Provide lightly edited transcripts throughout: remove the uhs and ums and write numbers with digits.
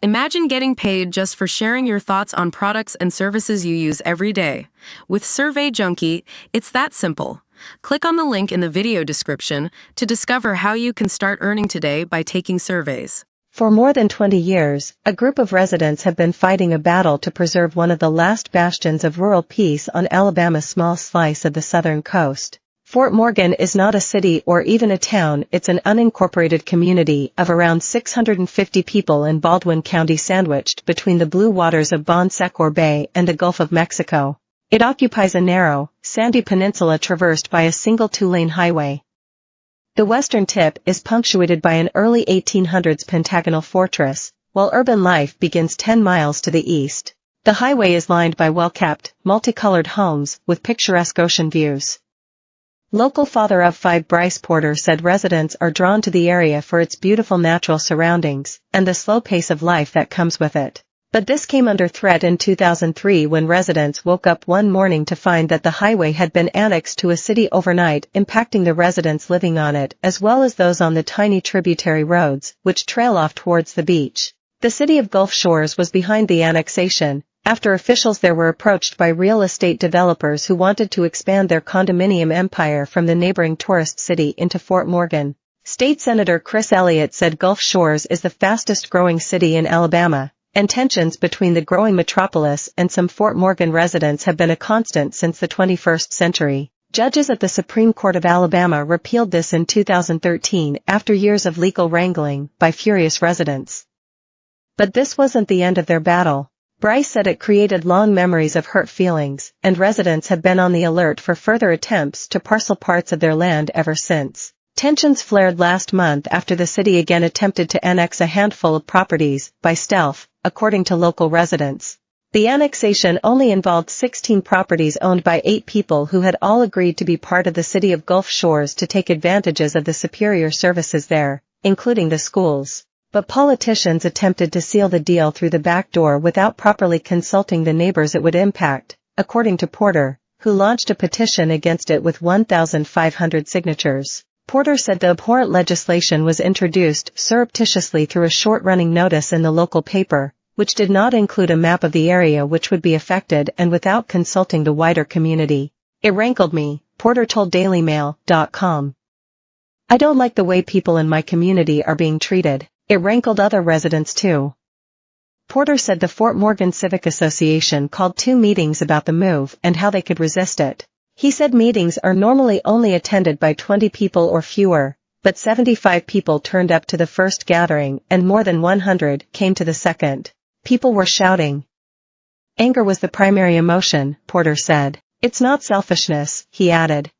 Imagine getting paid just for sharing your thoughts on products and services you use every day. With Survey Junkie, it's that simple. Click on the link in the video description to discover how you can start earning today by taking surveys. For more than 20 years, a group of residents have been fighting a battle to preserve one of the last bastions of rural peace on Alabama's small slice of the southern coast. Fort Morgan is not a city or even a town, it's an unincorporated community of around 650 people in Baldwin County sandwiched between the blue waters of Bon Secour Bay and the Gulf of Mexico. It occupies a narrow, sandy peninsula traversed by a single two-lane highway. The western tip is punctuated by an early 1800s pentagonal fortress, while urban life begins 10 miles to the east. The highway is lined by well-kept, multicolored homes with picturesque ocean views. Local father of five Bryce Porter said residents are drawn to the area for its beautiful natural surroundings and the slow pace of life that comes with it. But this came under threat in 2003 when residents woke up one morning to find that the highway had been annexed to a city overnight, impacting the residents living on it as well as those on the tiny tributary roads, which trail off towards the beach. The city of Gulf Shores was behind the annexation, after officials there were approached by real estate developers who wanted to expand their condominium empire from the neighboring tourist city into Fort Morgan. State Senator Chris Elliott said Gulf Shores is the fastest-growing city in Alabama, and tensions between the growing metropolis and some Fort Morgan residents have been a constant since the 21st century. Judges at the Supreme Court of Alabama repealed this in 2013 after years of legal wrangling by furious residents. But this wasn't the end of their battle. Bryce said it created long memories of hurt feelings, and residents have been on the alert for further attempts to parcel parts of their land ever since. Tensions flared last month after the city again attempted to annex a handful of properties by stealth, according to local residents. The annexation only involved 16 properties owned by 8 people who had all agreed to be part of the city of Gulf Shores to take advantages of the superior services there, including the schools. But politicians attempted to seal the deal through the back door without properly consulting the neighbors it would impact, according to Porter, who launched a petition against it with 1,500 signatures. Porter said the abhorrent legislation was introduced surreptitiously through a short-running notice in the local paper, which did not include a map of the area which would be affected and without consulting the wider community. It rankled me, Porter told DailyMail.com. I don't like the way people in my community are being treated. It rankled other residents too. Porter said the Fort Morgan Civic Association called 2 meetings about the move and how they could resist it. He said meetings are normally only attended by 20 people or fewer, but 75 people turned up to the first gathering and more than 100 came to the second. People were shouting. Anger was the primary emotion, Porter said. It's not selfishness, he added.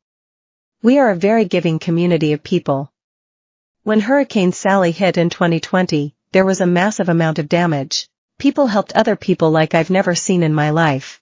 We are a very giving community of people. When Hurricane Sally hit in 2020, there was a massive amount of damage. People helped other people like I've never seen in my life.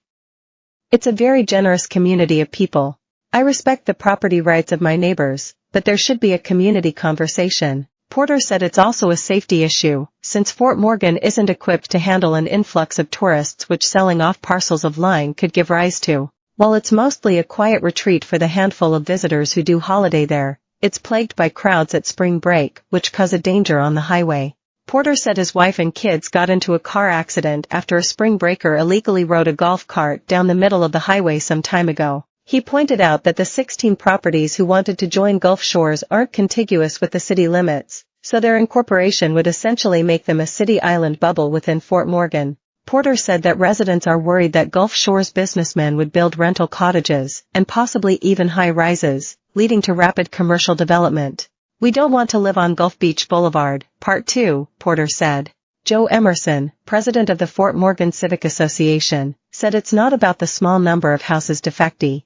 It's a very generous community of people. I respect the property rights of my neighbors, but there should be a community conversation. Porter said it's also a safety issue, since Fort Morgan isn't equipped to handle an influx of tourists which selling off parcels of land could give rise to. While it's mostly a quiet retreat for the handful of visitors who do holiday there, it's plagued by crowds at spring break, which cause a danger on the highway. Porter said his wife and kids got into a car accident after a spring breaker illegally rode a golf cart down the middle of the highway some time ago. He pointed out that the 16 properties who wanted to join Gulf Shores aren't contiguous with the city limits, so their incorporation would essentially make them a city island bubble within Fort Morgan. Porter said that residents are worried that Gulf Shores businessmen would build rental cottages, and possibly even high-rises, leading to rapid commercial development. We don't want to live on Gulf Beach Boulevard, Part 2, Porter said. Joe Emerson, president of the Fort Morgan Civic Association, said it's not about the small number of houses defecting.